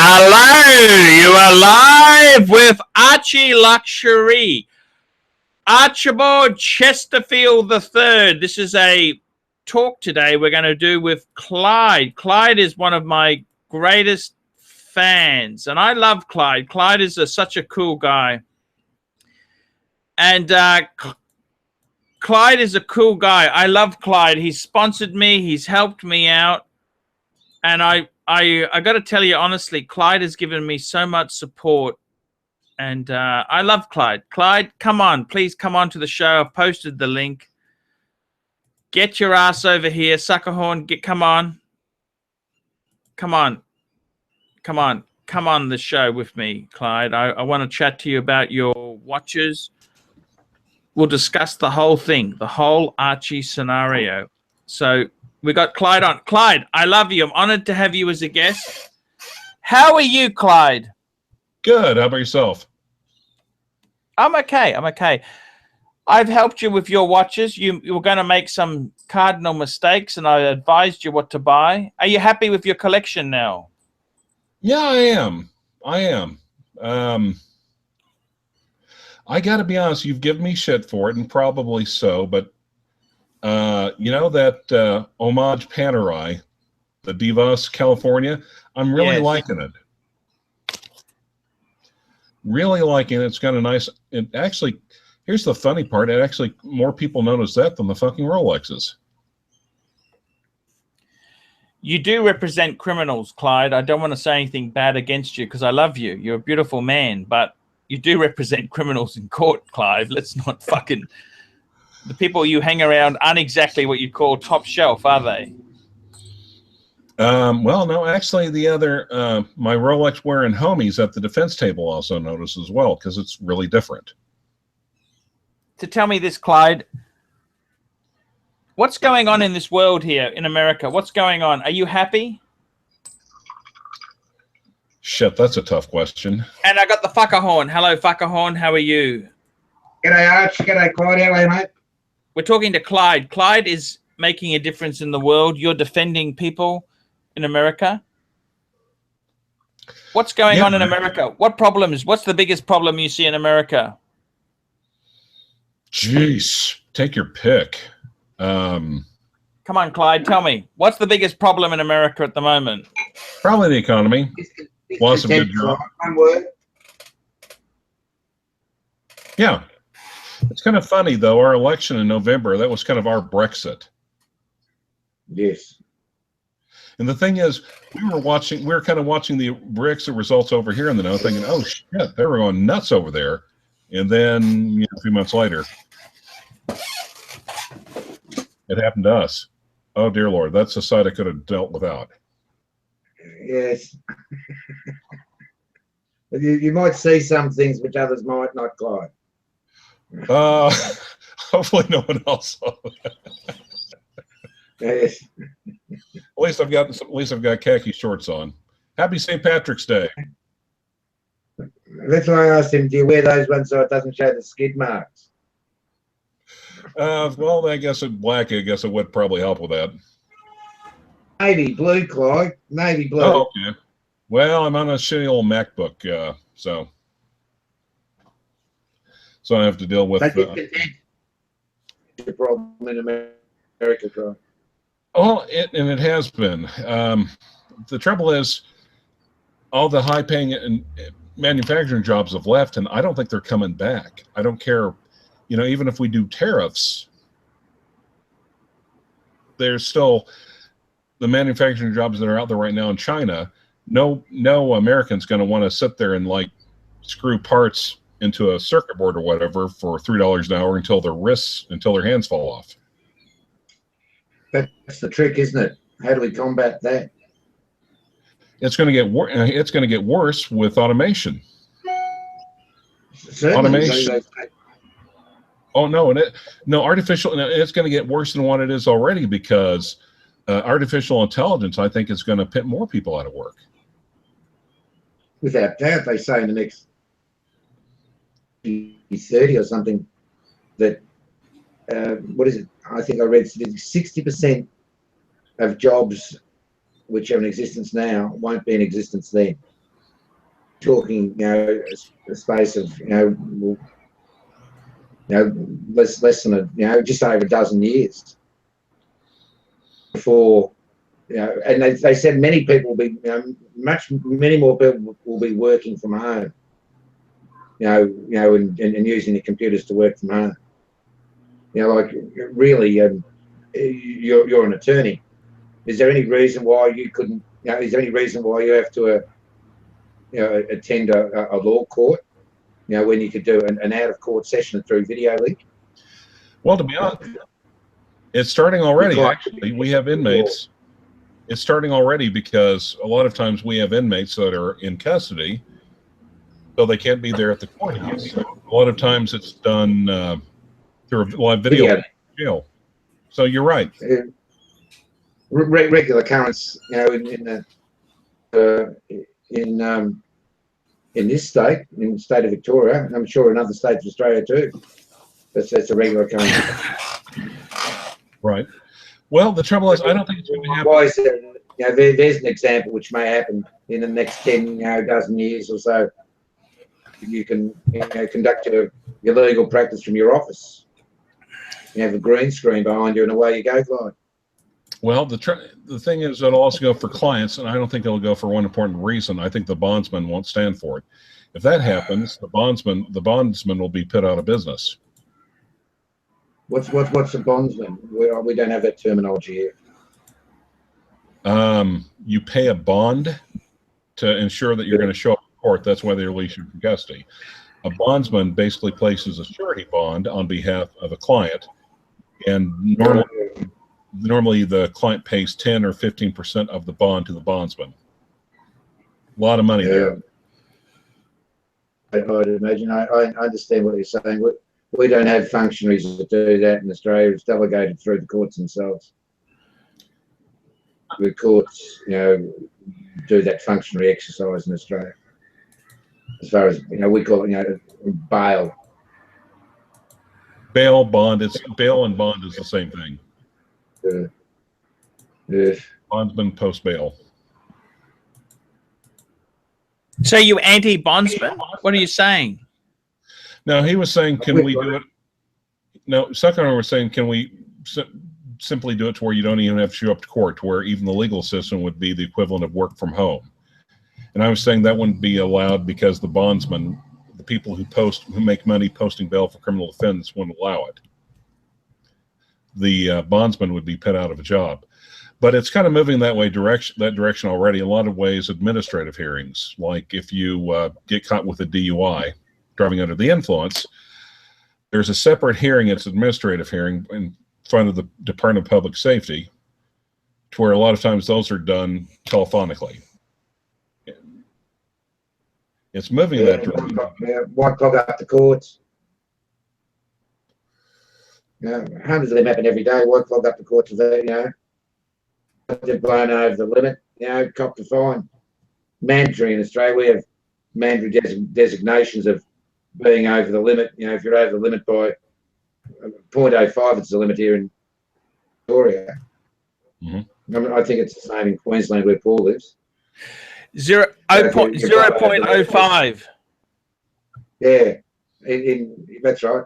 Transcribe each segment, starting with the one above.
Hello, you are live with ArchieLuxury. Archibald Chesterfield III. This is a talk today we're going to do with Clyde. Clyde is one of my greatest fans, and I love Clyde. Clyde is such a cool guy. And Clyde is a cool guy. I love Clyde. He's sponsored me. He's helped me out. And I got to tell you honestly, Clyde has given me so much support, and I love Clyde. Clyde, come on, please come on to the show. I've posted the link. Get your ass over here, Suckerhorn. Come on, come on the show with me, Clyde. I want to chat to you about your watches. We'll discuss the whole thing, the whole Archie scenario. So we got Clyde on. Clyde, I love you. I'm honored to have you as a guest. How are you, Clyde? Good. How about yourself? I'm okay. I'm okay. I've helped you with your watches. You were going to make some cardinal mistakes, and I advised you what to buy. Are you happy with your collection now? Yeah, I am. I got to be honest. You've given me shit for it, and probably so, but you know that homage Panerai, the Divas California? I'm really liking it. Really liking it. It's got a nice, it actually, here's the funny part, it actually, more people notice that than the fucking Rolexes. You do represent criminals, Clyde. I don't want to say anything bad against you because I love you. You're a beautiful man, but you do represent criminals in court, Clive. Let's not fucking... The people you hang around aren't exactly what you call top shelf, are they? Well, no, actually the other, my Rolex wearing homies at the defense table also notice as well, because it's really different. To tell me this, Clyde, what's going on in this world here in America? What's going on? Are you happy? Shit, that's a tough question. And I got the Fuckerhorn. Hello, Fuckerhorn. How are you? G'day, Arch. G'day, Clyde. How are you, mate? We're talking to Clyde. Clyde is making a difference in the world. You're defending people in America. What's going on in America? What problems? What's the biggest problem you see in America? Jeez, take your pick. Come on, Clyde, tell me. What's the biggest problem in America at the moment? Probably the economy. Lots of good jobs. One word. Yeah. It's kind of funny, though. Our election in November, that was kind of our Brexit. Yes. And the thing is, we were kind of watching the Brexit results over here in the know, thinking, oh, shit, they were going nuts over there. And then, you know, a few months later, it happened to us. Oh, dear Lord, that's a side I could have dealt without. Yes. you might see some things which others might not, Clyde. Hopefully no one else saw that. Yes. At least I've got khaki shorts on. Happy St. Patrick's Day. That's why I asked him, do you wear those ones so it doesn't show the skid marks? Well, I guess black, I guess it would probably help with that. Navy blue, Clyde. Navy blue. Oh, okay. Well, I'm on a shitty old MacBook, so I have to deal with the problem in America, Clyde. Oh, it has been. The trouble is, all the high-paying and manufacturing jobs have left, and I don't think they're coming back. I don't care, you know, even if we do tariffs, there's still the manufacturing jobs that are out there right now in China. No American's going to want to sit there and like screw parts into a circuit board or whatever for $3 an hour until their hands fall off. That's the trick, isn't it? How do we combat that? It's going to get worse with automation. Certainly. Automation. Oh no, artificial. It's going to get worse than what it is already because artificial intelligence, I think, is going to put more people out of work. Without doubt, they say in the next 30 or something that what is it? I think I read 60% of jobs which are in existence now won't be in existence then. talking, a space of, less than just over a dozen years before, and they said many people will be, many more people will be working from home, and using the computers to work from home. Like really, you're an attorney. Is there any reason why you couldn't? Is there any reason why you have to, attend a law court? When you could do an out-of-court session through video link? Well, to be honest, it's starting already. Actually, we have inmates. It's starting already because a lot of times we have inmates that are in custody, so they can't be there at the courthouse. So a lot of times it's done through a live video jail. So you're right. Regular occurrence, in this state, in the state of Victoria, and I'm sure in other states of Australia too. That's a regular occurrence. Right. Well, the trouble is, I don't think it's going to happen. Why is there, there's an example which may happen in the next 10, dozen years or so. You can conduct your legal practice from your office. You have a green screen behind you, and away you go, Clyde. Well, the thing is, it'll also go for clients, and I don't think it'll go for one important reason. I think the bondsman won't stand for it. If that happens, the bondsman will be put out of business. What's a bondsman? We don't have that terminology here. You pay a bond to ensure that you're going to show up in court. That's why they release you from custody. A bondsman basically places a surety bond on behalf of a client, and normally the client pays 10 or 15% of the bond to the bondsman. A lot of money there. I'd imagine. I understand what you're saying. We don't have functionaries that do that in Australia. It's delegated through the courts themselves. The courts, do that functionary exercise in Australia. As far as, we call it, bail. Bail, bond. Bail and bond is the same thing. Bondsman, post bail. So you anti-bondsman? What are you saying? No, he was saying, can we do it? No, Succoner was saying, can we simply do it to where you don't even have to show up to court, to where even the legal system would be the equivalent of work from home. And I was saying that wouldn't be allowed because the bondsman, the people who make money posting bail for criminal offense, wouldn't allow it. The bondsman would be put out of a job. But it's kind of moving that direction already. In a lot of ways, administrative hearings, like if you get caught with a DUI, driving under the influence, there's a separate hearing. It's an administrative hearing in front of the Department of Public Safety, to where a lot of times those are done telephonically. It's moving in that direction. Why clog up the courts? Hundreds of them happen every day. Why clog up the courts of that, they've blown over the limit, cop to fine. Mandatory in Australia, we have mandatory designations of being over the limit. If you're over the limit by 0.05, it's the limit here in Victoria. Mm-hmm. I think it's the same in Queensland where Paul lives. 0.05. Yeah, that's right.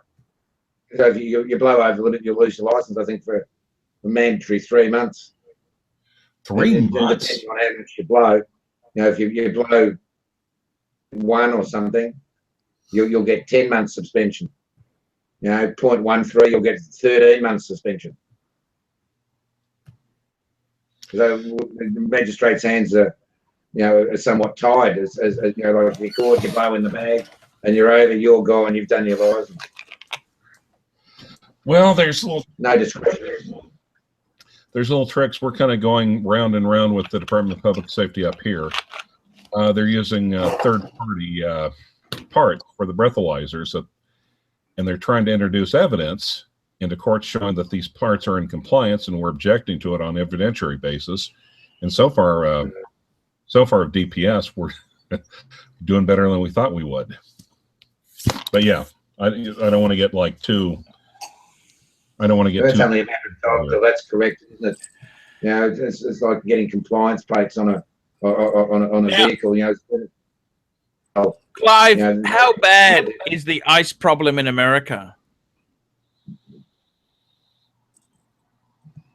So if you blow over the limit, you'll lose your license, I think, for a mandatory 3 months. 3 months? Depending on how much you blow. If you blow 1 or something, you'll get 10 months suspension. 0.13, you'll get 13 months suspension. So the magistrate's hands are, are somewhat tied. As like if you caught, you blow in the bag, and you're over, you're gone, you've done your license. Well, there's no discretion. There's little tricks. We're kind of going round and round with the Department of Public Safety up here. They're using third-party parts for the breathalyzers, and they're trying to introduce evidence into court showing that these parts are in compliance, and we're objecting to it on an evidentiary basis. And so far DPS, we're doing better than we thought we would. But yeah, I don't want to get like too. I don't want to get. That's only a matter of time, so that's correct, isn't it? It's like getting compliance plates on a vehicle. Clive, You know, how bad is the ice problem in America?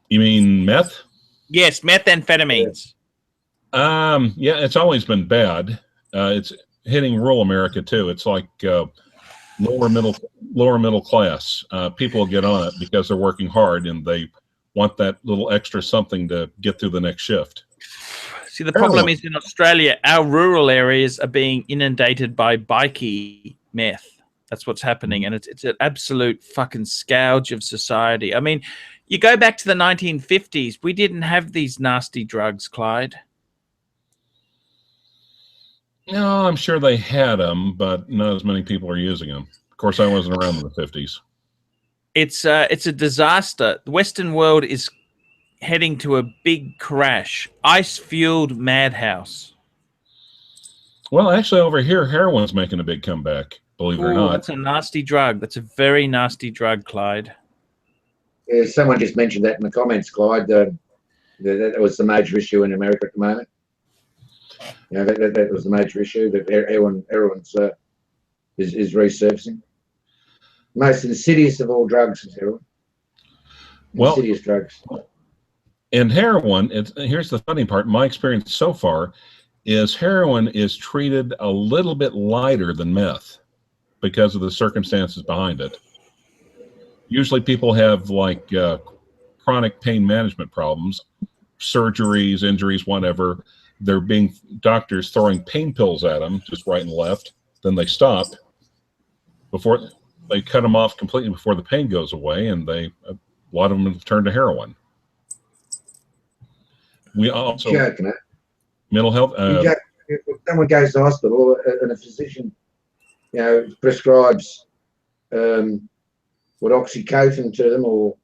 You mean meth? Yes, methamphetamines. Yeah, it's always been bad. It's hitting rural America too. It's like lower middle class. People get on it because they're working hard and they want that little extra something to get through the next shift. See, the problem is in Australia, our rural areas are being inundated by bikey meth. That's what's happening, and it's an absolute fucking scourge of society. I mean, you go back to the 1950s, we didn't have these nasty drugs, Clyde. No, I'm sure they had them, but not as many people are using them. Of course, I wasn't around in the 50s. It's a disaster. The Western world is heading to a big crash. Ice-fueled madhouse. Well, actually, over here, heroin's making a big comeback, believe it or not. That's a nasty drug. That's a very nasty drug, Clyde. Someone just mentioned that in the comments, Clyde. That was the major issue in America at the moment. You know, that was the major issue, that heroin's is resurfacing. Most insidious of all drugs is heroin. Insidious drugs. And heroin, here's the funny part. My experience so far is heroin is treated a little bit lighter than meth because of the circumstances behind it. Usually people have like chronic pain management problems, surgeries, injuries, whatever. They're being doctors throwing pain pills at them just right and left. Then they stop before they cut them off completely before the pain goes away, and a lot of them turn to heroin. We also mental health. If someone goes to hospital and a physician, you know, prescribes what oxycodone to them, or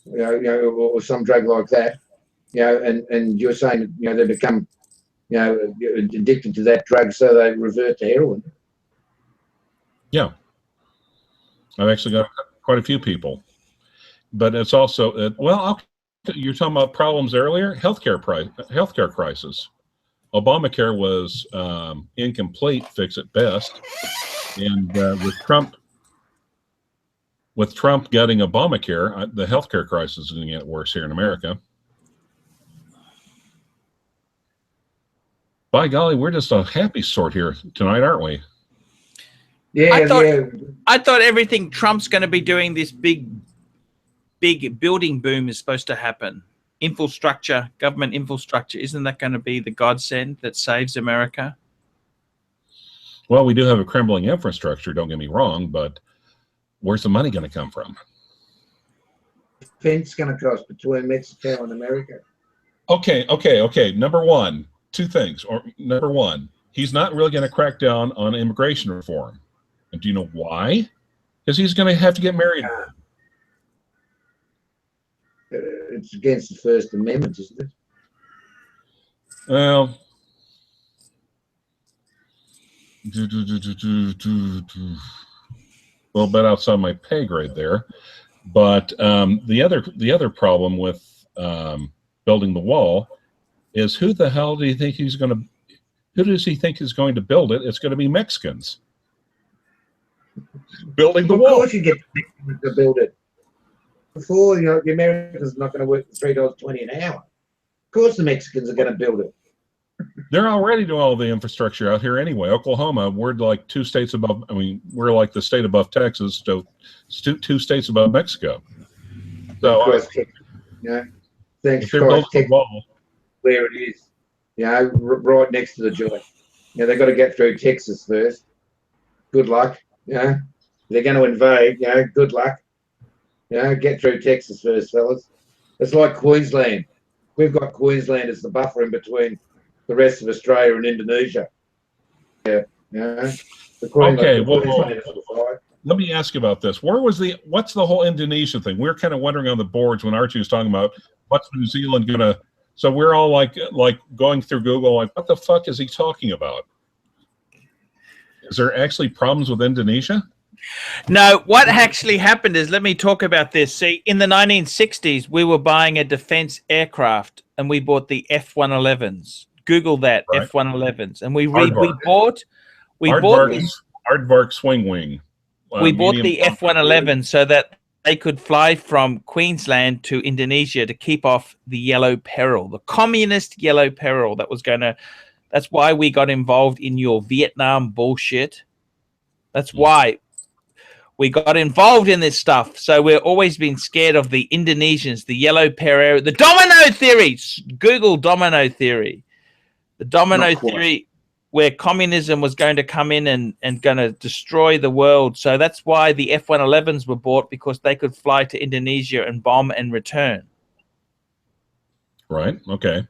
or some drug like that, you know, and you're saying, you know, they become, you know, addicted to that drug, so they revert to heroin. Yeah, I've actually got quite a few people, but it's also you're talking about problems earlier. Healthcare crisis. Obamacare was incomplete, fix at best, and with Trump getting Obamacare, the healthcare crisis is going to get worse here in America. By golly, we're just a happy sort here tonight, aren't we? Yeah, I thought everything Trump's going to be doing, this big building boom is supposed to happen. Infrastructure, government infrastructure, isn't that going to be the godsend that saves America? Well, we do have a crumbling infrastructure, don't get me wrong, but where's the money going to come from? Fence going to cost between Mexico and America. Okay. Number one, two things. Or number one, he's not really going to crack down on immigration reform. And do you know why? Because he's going to have to get married. It's against the First Amendment, isn't it? Well, a little bit outside my pay grade there, but the other problem with building the wall is who the hell do you think he's going to? Who does he think is going to build it? It's going to be Mexicans building the wall. Of course, you get Mexicans to build it. Before, you know, the Americans are not going to work for $3.20 an hour. Of course, the Mexicans are going to build it. They're already doing all the infrastructure out here anyway. Oklahoma, we're like 2 states above. I mean, we're like the state above Texas, so 2 states above Mexico. So, thanks for where it is. You know, right next to the joint. You know, they've got to get through Texas first. Good luck. You know, they're going to invade. You know, good luck. You know, get through Texas first, fellas. It's like Queensland. We've got Queensland as the buffer in between the rest of Australia and Indonesia. Yeah. Okay. Let me ask you about this. What's the whole Indonesia thing? We're kind of wondering on the boards when Archie was talking about what's New Zealand gonna. So we're all like going through Google, like, what the fuck is he talking about? Is there actually problems with Indonesia? No, what actually happened is, let me talk about this. See, in the 1960s, we were buying a defense aircraft, and we bought the F-111s. Google that, right. F-111s. And we We bought the, Aardvark Swing Wing. we bought medium- the F-111 so that they could fly from Queensland to Indonesia to keep off the yellow peril, the communist yellow peril that was going to. That's why we got involved in your Vietnam bullshit. That's why we got involved in this stuff. So we've always been scared of the Indonesians, the yellow peril, the domino theory. Google domino theory. The domino theory where communism was going to come in and going to destroy the world. So that's why the F-111s were bought, because they could fly to Indonesia and bomb and return. Right. Okay.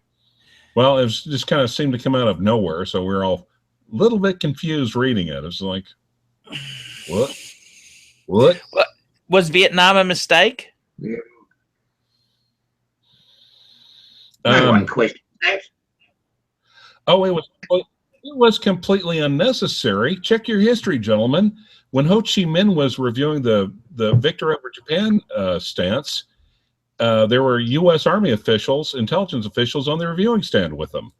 Well, it was just kind of seemed to come out of nowhere. So we're all a little bit confused reading it. It's like, what? What? Was Vietnam a mistake? Yeah. No one questioned that. Oh, it was completely unnecessary. Check your history, gentlemen. When Ho Chi Minh was reviewing the victor over Japan stance, there were U.S. Army officials, intelligence officials on the reviewing stand with them.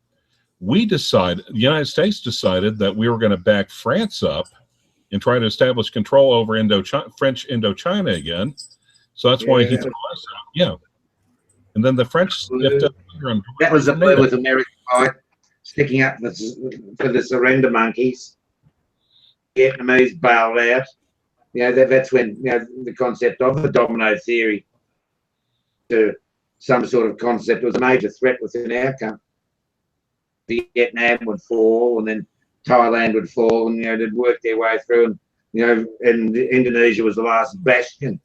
The United States decided that we were going to back France up and try to establish control over French Indochina again. So that's why he threw us out. Yeah. And then the French stepped up. That was the play with America, right? Sticking up for the surrender monkeys. Vietnamese bailed out. You know, that's when, you know, the concept of the domino theory to some sort of concept was a major threat within our country. Vietnam would fall, and then Thailand would fall, and, you know, they'd work their way through, and, you know, and Indonesia was the last bastion,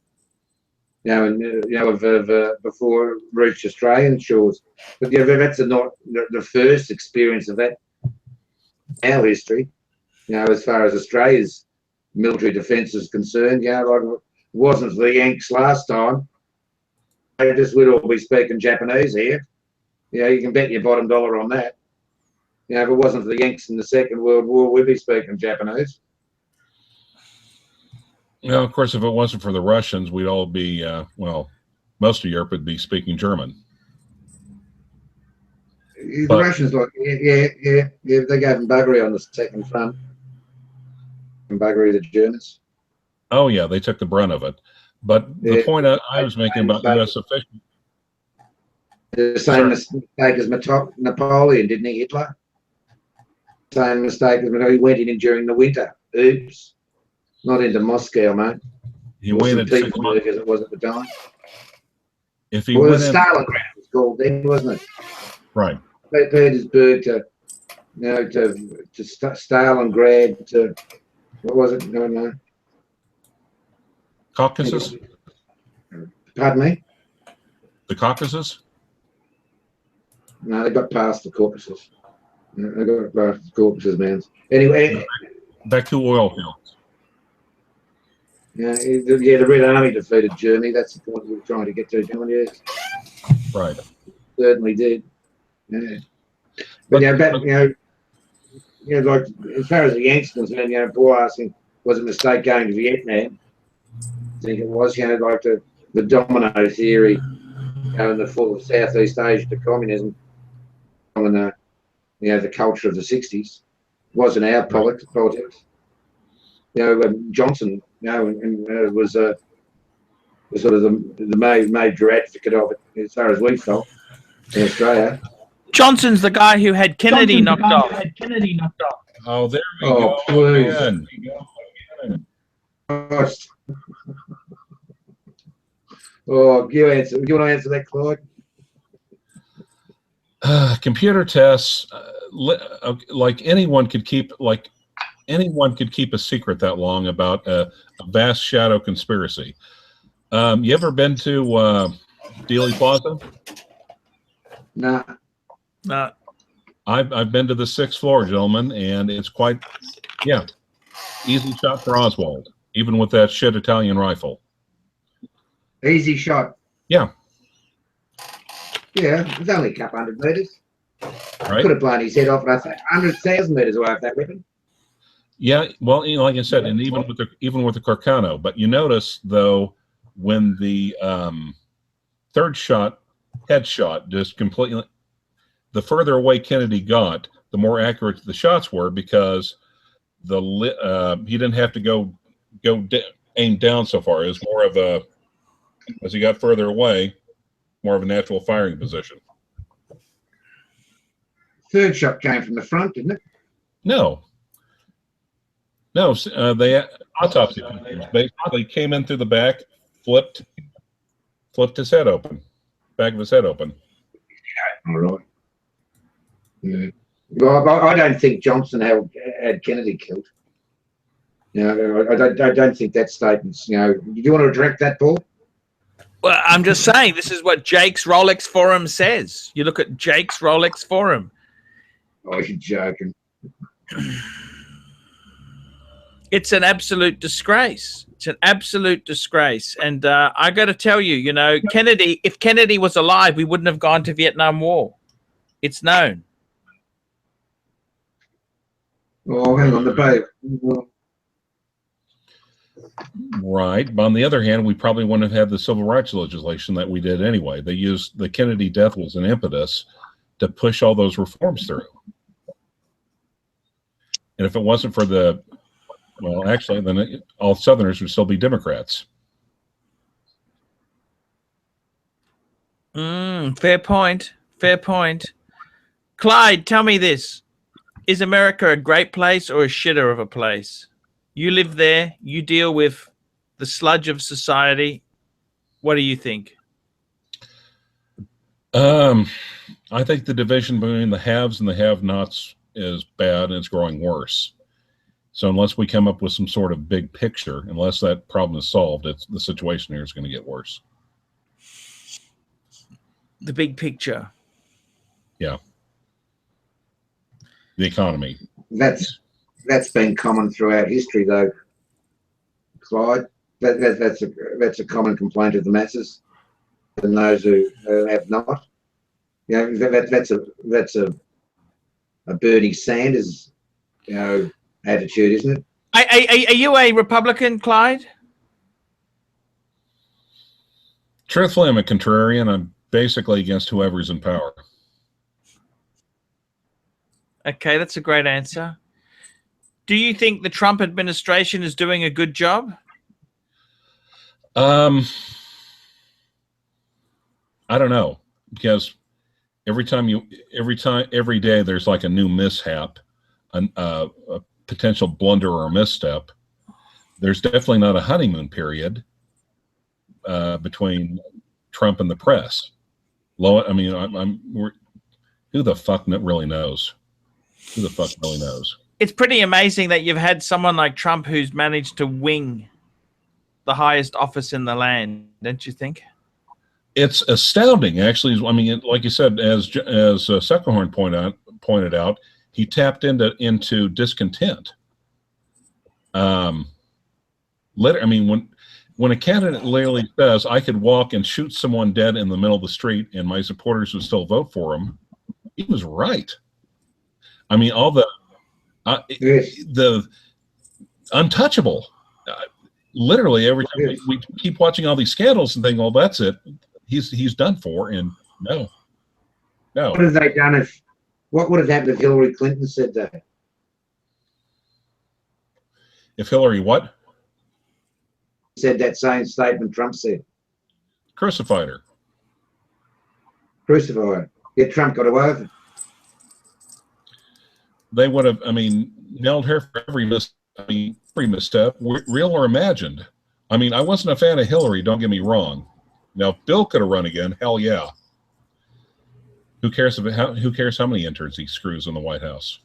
you know, and, you know, before it reached Australian shores. But, you know, that's not the first experience of that in our history, you know, as far as Australia's military defence is concerned. You know, like, it wasn't for the Yanks last time, we'd all be speaking Japanese here. You know, you can bet your bottom dollar on that. You know, if it wasn't for the Yanks in the Second World War, we'd be speaking Japanese. You know, of course, if it wasn't for the Russians, we'd all be, well, most of Europe would be speaking German. The Russians, like, yeah, they gave them buggery on the second front. And buggery the Germans. Oh, yeah, they took the brunt of it. But the point I was making about U.S. officials. The same mistake as Napoleon, didn't he, Hitler? Same mistake as he went in during the winter. Oops. Not into Moscow, mate. He waited 6 months. As it was at the time. If he went in, Stalingrad was called then, wasn't it? Right. Petersburg to, you know, to Stalingrad to, what was it? No. Caucasus? Pardon me? The Caucasus? No, they got past the Caucasus. They got past the Caucasus, man. Anyway. Back to oil fields. Yeah, the Red Army defeated Germany. That's the point we were trying to get to, John. Yes. Right. Certainly did. Yeah. But like, as far as the Yanks concerned, you know, Paul asking, was it a mistake going to Vietnam? I think it was, you know, like the domino theory, you know, in the fall of Southeast Asia to communism, and you know, the culture of the '60s wasn't our politics. You know, Johnson, you know, and was sort of the major advocate of it, as far as we felt in Australia. Johnson's the guy who had Kennedy knocked off. Oh, there we go. Please. Again. Oh, you answer. You want to answer that, Clyde? Computer tests, like anyone could keep a secret that long about a vast shadow conspiracy. You ever been to Dealey Plaza? Nah. No. I've been to the 6th floor, gentlemen, and it's quite, easy shot for Oswald, even with that shit Italian rifle. Easy shot. Yeah. Yeah, it was only a couple 100 meters. Right. Could have blown his head off, and I think 100,000 meters away with that weapon. Yeah, well, you know, like I said, and even with the Carcano, but you notice though when the third shot, headshot, just completely, the further away Kennedy got, the more accurate the shots were, because he didn't have to aim down so far. It was more of a, as he got further away, more of a natural firing position. Third shot came from the front, didn't it? No. They autopsy pictures basically came in through the back, flipped his head open, back of his head open. All right. Yeah. Well, I don't think Johnson had Kennedy killed. I don't think that statement's. Do you want to direct that, Paul? Well, I'm just saying this is what Jake's Rolex Forum says. You look at Jake's Rolex Forum. Oh, you're joking. It's an absolute disgrace. It's an absolute disgrace. And I got to tell you, Kennedy, if Kennedy was alive, we wouldn't have gone to Vietnam War. It's known. Oh, hang on, the boat. Right. But on the other hand, we probably wouldn't have had the civil rights legislation that we did anyway. They used the Kennedy death was an impetus to push all those reforms through. And if it wasn't for well, actually, then all Southerners would still be Democrats. Fair point. Fair point. Clyde, tell me this. Is America a great place or a shitter of a place? You live there. You deal with the sludge of society. What do you think? I think the division between the haves and the have-nots is bad, and it's growing worse. So unless we come up with some sort of big picture, unless that problem is solved, the situation here is going to get worse. The big picture. Yeah. The economy. That's been common throughout history, though, Clyde. That's a common complaint of the masses and those who have not. That's a Bernie Sanders, attitude, isn't it? Are you a Republican, Clyde? Truthfully, I'm a contrarian. I'm basically against whoever's in power. Okay, that's a great answer. Do you think the Trump administration is doing a good job? I don't know, because every day there's like a new mishap, a potential blunder or a misstep. There's definitely not a honeymoon period between Trump and the press. Who the fuck really knows? Who the fuck really knows? It's pretty amazing that you've had someone like Trump who's managed to wing the highest office in the land, don't you think? It's astounding, actually. I mean, like you said, as Suckerhorn pointed out, he tapped into discontent. When a candidate literally says, "I could walk and shoot someone dead in the middle of the street, and my supporters would still vote for him," he was right. I mean, all the untouchable. Literally, every time we keep watching all these scandals and think, "Well, that's it. He's done for." And no. What have they done? What would have happened if Hillary Clinton said that? If Hillary what? Said that same statement Trump said. Crucified her. Crucify her. Yeah, Trump got away with it. They would have, nailed her for every misstep, real or imagined. I wasn't a fan of Hillary, don't get me wrong. Now, if Bill could have run again, hell yeah. Who cares how many interns he screws in the White House?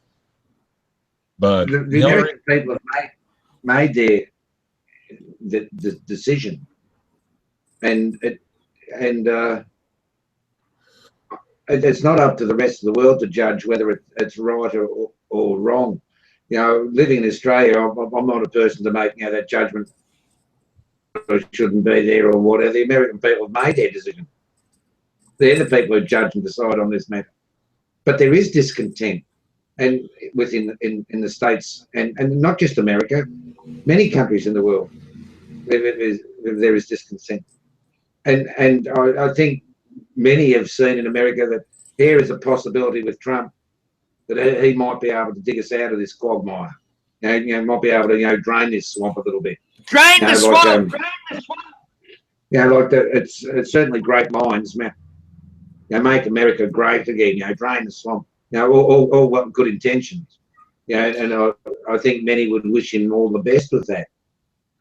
But the American people have made the decision, and it's not up to the rest of the world to judge whether it's right or wrong. Living in Australia, I'm not a person to make that judgment. Or shouldn't be there or whatever. The American people have made their decision. They're the people who judge and decide on this matter. But there is discontent, and within the states, and not just America, many countries in the world, there is discontent, and I think many have seen in America that there is a possibility with Trump that he might be able to dig us out of this quagmire, might be able to, drain this swamp a little bit. Drain the swamp. Drain the swamp. It's certainly great minds, man. Make America great again. Drain the swamp. All what good intentions. And I think many would wish him all the best with that.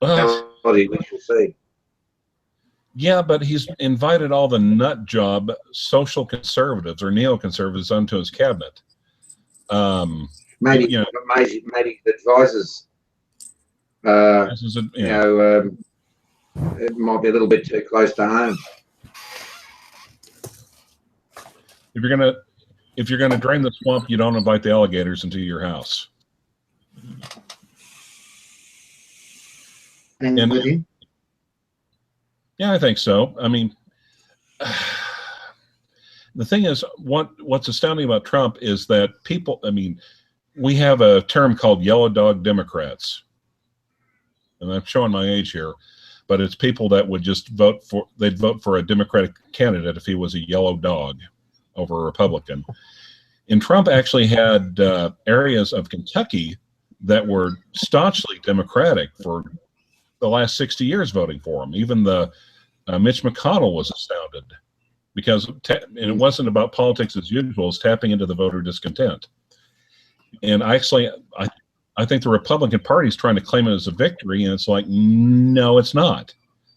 Well, we shall see. Yeah, but he's invited all the nut job social conservatives or neoconservatives onto his cabinet. Maybe advisors. It might be a little bit too close to home. If you're gonna drain the swamp, you don't invite the alligators into your house. And with him? Yeah, I think so. I mean, the thing is, what's astounding about Trump is that people, I mean, we have a term called yellow dog Democrats. And I'm showing my age here, but it's people that would just they'd vote for a Democratic candidate if he was a yellow dog over a Republican. And Trump actually had areas of Kentucky that were staunchly Democratic for the last 60 years voting for him. Even Mitch McConnell was astounded because and it wasn't about politics as usual, it's tapping into the voter discontent. And I think the Republican Party is trying to claim it as a victory, and it's like, no, it's not.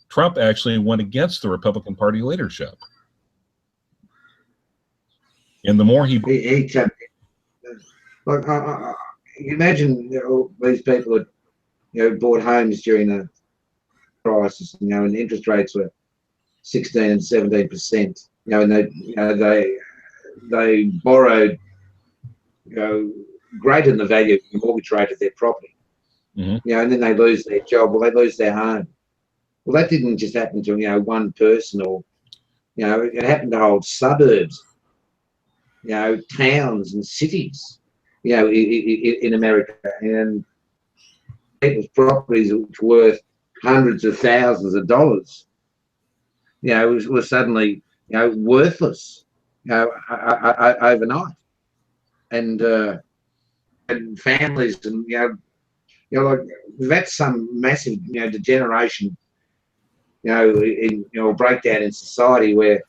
Trump actually went against the Republican Party leadership. And the more he imagine these people had bought homes during the crisis, and interest rates were 16 and 17%. And they borrowed, greater than the value of the mortgage rate of their property. Mm-hmm. And then they lose their job, or they lose their home. Well, that didn't just happen to one person, or it happened to whole suburbs, towns and cities, in America, and people's properties worth hundreds of thousands of dollars, were suddenly worthless, overnight, and families, and like that's some massive degeneration, breakdown in society where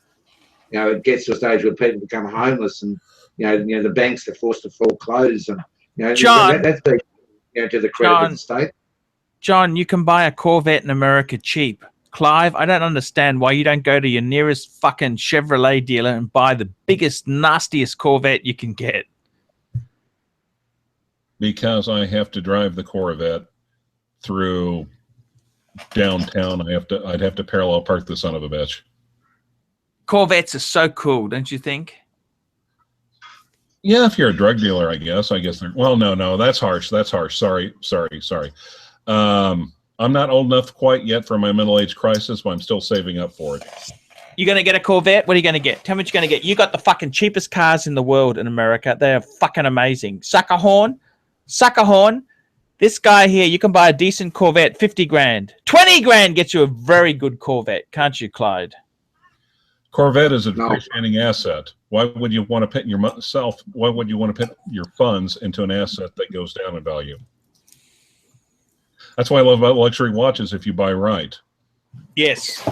it gets to a stage where people become homeless, and the banks are forced to foreclose, and John, that's been to the credit of the state. John, you can buy a Corvette in America cheap. Clive, I don't understand why you don't go to your nearest fucking Chevrolet dealer and buy the biggest, nastiest Corvette you can get. Because I have to drive the Corvette through downtown. I'd have to parallel park the son of a bitch. Corvettes are so cool, don't you think? Yeah, if you're a drug dealer, I guess they're, well, no, that's harsh. Sorry. I'm not old enough quite yet for my mental age crisis, but I'm still saving up for it. You're going to get a Corvette? What are you going to get? Tell me what you're going to get. You got the fucking cheapest cars in the world in America. They're fucking amazing. Sucker horn. This guy here, you can buy a decent Corvette, 50 grand. 20 grand gets you a very good Corvette, can't you, Clyde? Corvette is a depreciating asset. Why would you want to put why would you want to put your funds into an asset that goes down in value? That's what I love about luxury watches if you buy right. Yes.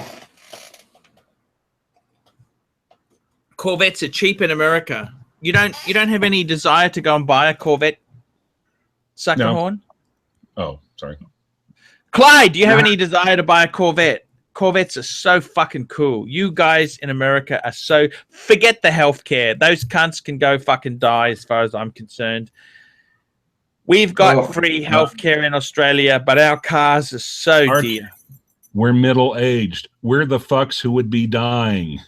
Corvettes are cheap in America. You don't have any desire to go and buy a Corvette, Suckerhorn? No. Oh, sorry. Clyde, do you have any desire to buy a Corvette? Corvettes are so fucking cool. You guys in America are so... Forget the healthcare. Those cunts can go fucking die as far as I'm concerned. We've got free healthcare in Australia, but our cars are so dear. We're middle-aged. We're the fucks who would be dying.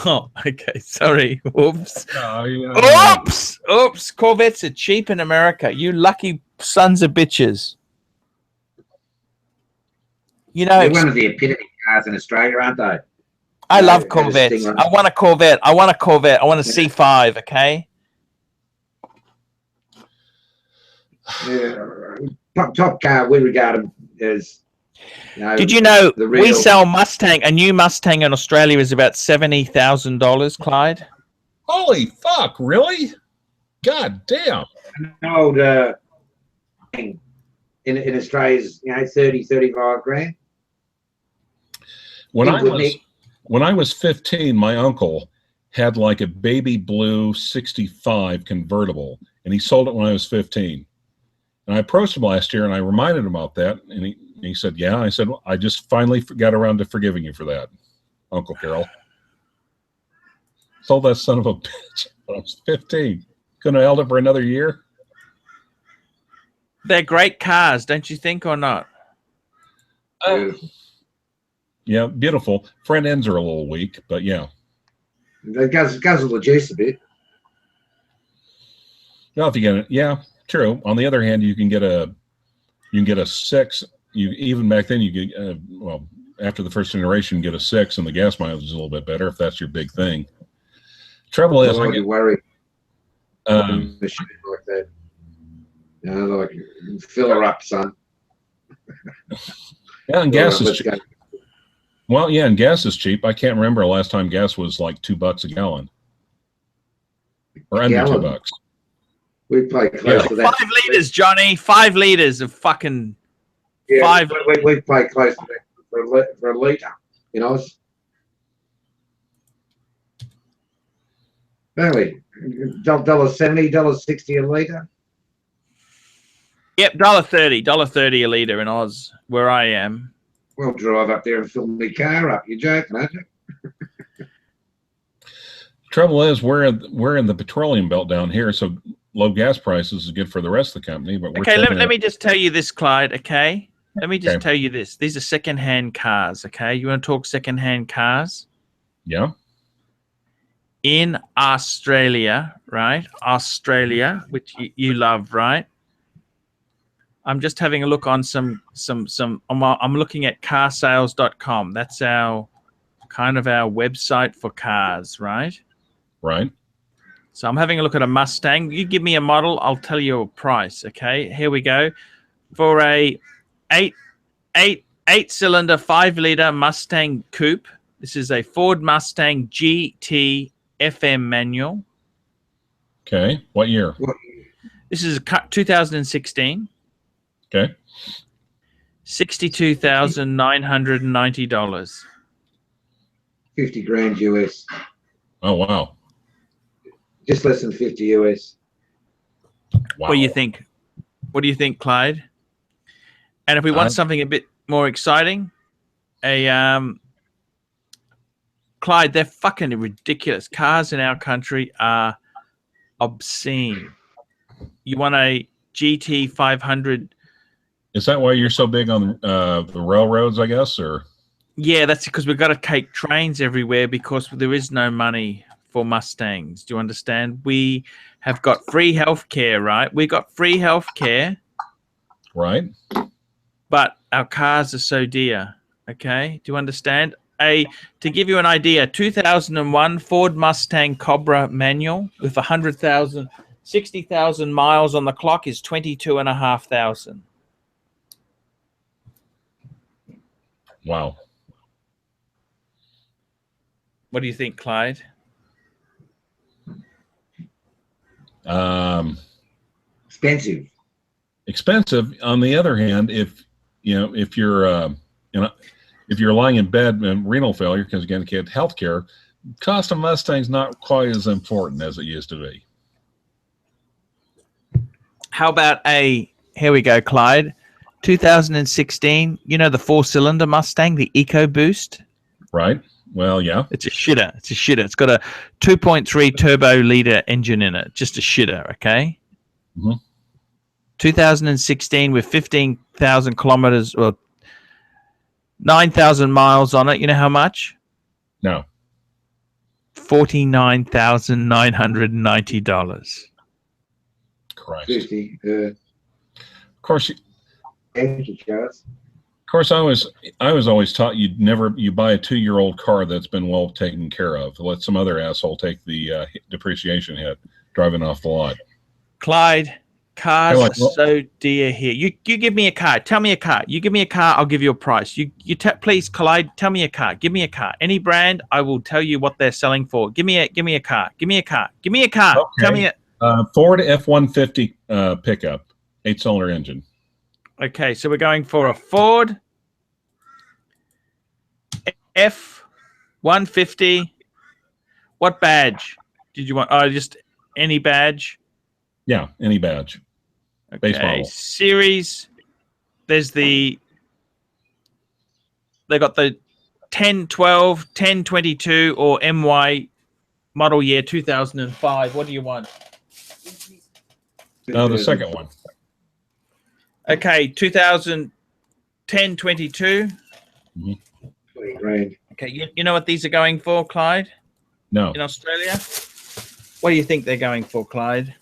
Oh, okay. Sorry. Oops. Oops. Corvettes are cheap in America. You lucky sons of bitches. They're one of the epitome cars in Australia, aren't they? I love Corvettes. I want a Corvette. I want a C5, okay? Top car, we regard them as... Did you know we sell Mustang? A new Mustang in Australia is about $70,000, Clyde. Holy fuck! Really? God damn! An old in Australia's, 30, 35 grand. When I was 15, my uncle had like a baby blue 65 convertible, and he sold it when I was 15. And I approached him last year, and I reminded him about that, and he said, yeah. I said, well, I just finally got around to forgiving you for that, Uncle Carol. Sold that son of a bitch when I was 15. Couldn't have held it for another year. They're great cars, don't you think, or not? Yeah, beautiful. Front ends are a little weak, but yeah. It guzzle the juice a bit. Now, if you get it, yeah, true. On the other hand, you can get a 6. Even back then, you get well, after the first generation, get a 6, and the gas mileage is a little bit better if that's your big thing. Trouble is, I get worried. Like that. Like fill her up, son. Yeah, and gas is cheap. Well, yeah, and gas is cheap. I can't remember the last time gas was like $2 a gallon, or under $2. We play close to that. 5 liters, Johnny. 5 liters of fucking. Yeah, 5. We play close to that for a litre. Really, $1.70, $1.60 a litre. Yep, $1.30 a litre in Oz, where I am. We'll drive up there and fill my car up. You're joking, aren't you? Trouble is, we're in the petroleum belt down here, so low gas prices is good for the rest of the company. But okay, let me just tell you this, Clyde. Okay, let me just tell you this. These are second-hand cars. Okay, you want to talk second-hand cars? Yeah. In Australia, right? Australia, which you love, right? I'm just having a look on some. I'm looking at carsales.com. That's our kind of our website for cars, right? Right. So I'm having a look at a Mustang. You give me a model, I'll tell you a price. Okay, here we go. For a 8-cylinder 5-liter Mustang coupe. This is a Ford Mustang GT FM manual. Okay. What year? This is a 2016. Okay. $62,990. 50 grand US. Oh wow. Just less than 50 US. Wow. What do you think? What do you think, Clyde? And if we want something a bit more exciting, Clyde, they're fucking ridiculous. Cars in our country are obscene. You want a GT 500? Is that why you're so big on the railroads, I guess, or? Yeah, that's because we've got to take trains everywhere because there is no money for Mustangs. Do you understand? We have got free healthcare, right? We got free healthcare, right? But our cars are so dear. Okay, do you understand? To give you an idea, 2001 Ford Mustang Cobra manual with 60,000 miles on the clock is $22,500. Wow. What do you think, Clyde? Expensive. Expensive. On the other hand, if you're lying in bed and renal failure because you're going to get health care, cost of Mustang's not quite as important as it used to be. How about here we go, Clyde. 2016, the 4-cylinder Mustang, the EcoBoost? Right. Well, yeah. It's a shitter. It's got a 2.3 turbo liter engine in it. Just a shitter, okay? Mm-hmm. 2016 with 15,000 kilometers, or 9,000 miles on it. You know how much? No. $49,990. Christ. 50. Of course. Thank you, guys. Of course, I was always taught you buy a 2-year-old car that's been well taken care of. Let some other asshole take the depreciation hit driving off the lot. Clyde, cars are so dear here. You give me a car. Tell me a car. You give me a car, I'll give you a price. Please, Clyde, tell me a car. Give me a car. Any brand, I will tell you what they're selling for. Give me a car. Give me a car. Give me a car. Okay. Tell me it. Ford F-150 pickup, 8-cylinder engine. Okay, so we're going for a Ford F-150. What badge did you want? Oh, just any badge? Yeah, any badge. Base Okay, model. series. There's they got the 1012, 1022, or MY model year 2005. What do you want? The second one. Okay, 2010, 22. 20 grand. Okay, you know what these are going for, Clyde? No. In Australia? What do you think they're going for, Clyde?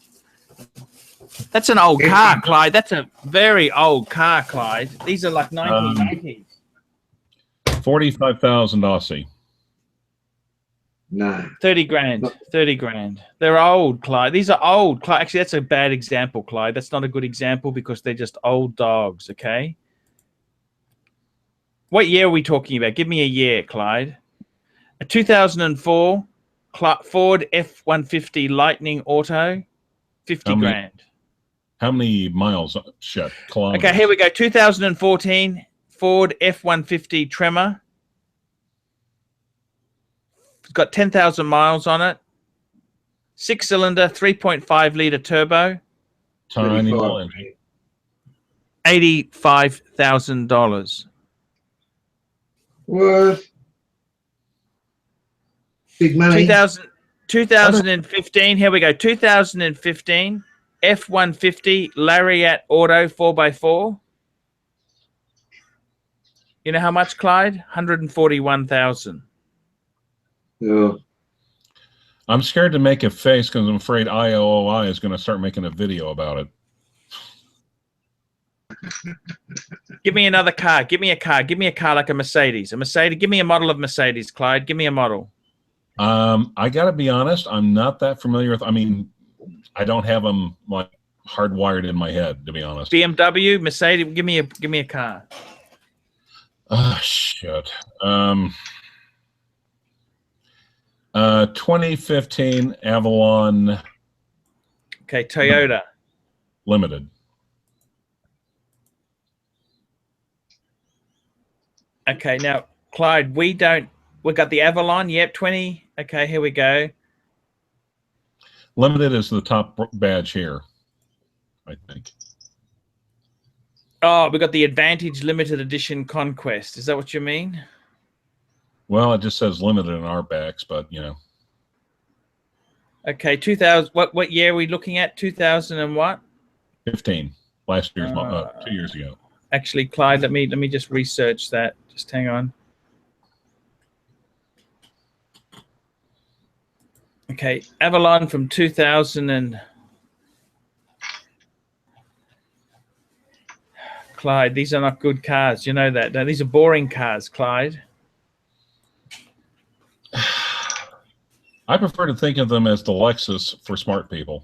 That's an old car, Clyde. That's a very old car, Clyde. These are like 1990s. 45,000 Aussie. Nah. 30 grand. 30 grand. They're old, Clyde. These are old. Clyde. Actually, that's a bad example, Clyde. That's not a good example because they're just old dogs, okay? What year are we talking about? Give me a year, Clyde. A 2004 Ford F-150 Lightning Auto, 50 grand. How many miles? Shit, kilometers. Okay, here we go. 2014 Ford F-150 Tremor. It's got 10,000 miles on it. 6-cylinder, 3.5 liter turbo. Tiny little engine. $85,000. What? Big money. 2015. Here we go. 2015 F-150 Lariat Auto 4x4. You know how much, Clyde? 141,000. Yeah. I'm scared to make a face because I'm afraid IOI is going to start making a video about it. Give me another car. Give me a car. Give me a car like a Mercedes. A Mercedes. Give me a model of Mercedes, Clyde. Give me a model. I got to be honest. I'm not that familiar with. I mean, I don't have them like hardwired in my head, to be honest. BMW, Mercedes. Give me a car. Oh shit. 2015 Avalon. Okay, Toyota. Limited. Okay, now Clyde, we got the Avalon. Yep, 20. Okay, here we go. Limited is the top badge here, I think. Oh, we got the Advantage Limited Edition Conquest. Is that what you mean? Well, it just says limited in our backs, but you know. Okay, 2000. What year are we looking at? 2000 and what? 15. Last year's 2 years ago. Actually, Clyde, let me just research that. Just hang on. Okay, Avalon from 2000 and Clyde, these are not good cars. You know that. No, these are boring cars, Clyde. I prefer to think of them as the Lexus for smart people.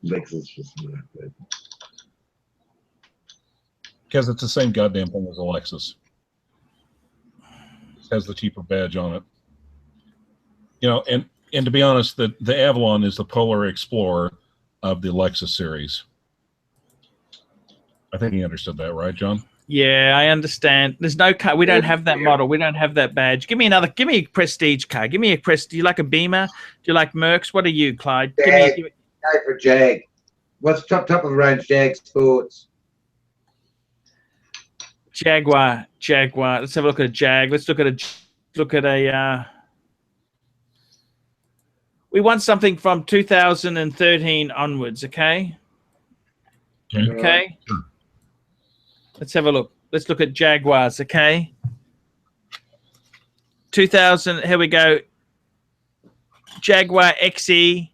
Lexus for smart people. Because it's the same goddamn thing as a Lexus. It has the cheaper badge on it. You know, and to be honest, the Avalon is the Polar Explorer of the Lexus series. I think you understood that, right, John? Yeah, I understand. There's no car. We don't have that model. We don't have that badge. Give me another. Give me a prestige car. Give me a Prestige. Do you like a Beamer? Do you like Mercs? What are you, Clyde? Jag. Give me. Go for Jag. What's top of the range Jag Sports? Jaguar. Let's have a look at a Jag. Let's look at a. We want something from 2013 onwards. Okay. Okay. Sure. Let's have a look. Let's look at Jaguars. Okay. 2000. Here we go. Jaguar XE.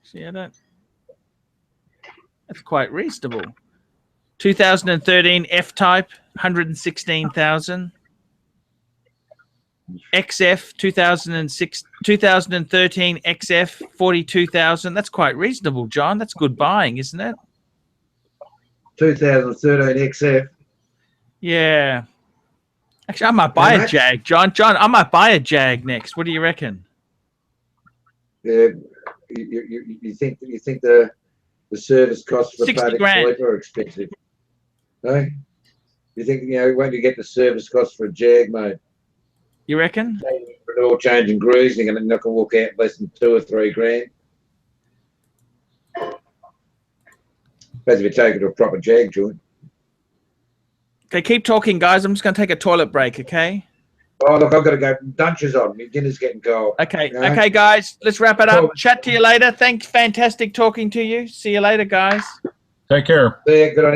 See that? That's quite reasonable. 2013 F-Type, 116,000. XF 2013 XF 42,000. That's quite reasonable, John. That's good buying, isn't it? 2013 XF. Yeah. Actually, I might buy How a much? Jag, John. John, I might buy a Jag next. What do you reckon? You think the service costs for 60 Contact grand. Kenny are expensive? No? You think, when you get the service costs for a Jag, mate, You reckon? for an oil change and grease, you're not going to walk out less than 2 or 3 grand. But if you take it to a proper Jag joint. Okay, keep talking, guys. I'm just going to take a toilet break, okay? Oh, look, I've got to go. Dunches on. My dinner's getting cold. Okay, You know? okay, guys. Let's wrap it up. Cool. Chat to you later. Thanks. Fantastic talking to you. See you later, guys. Take care. See ya, good on you.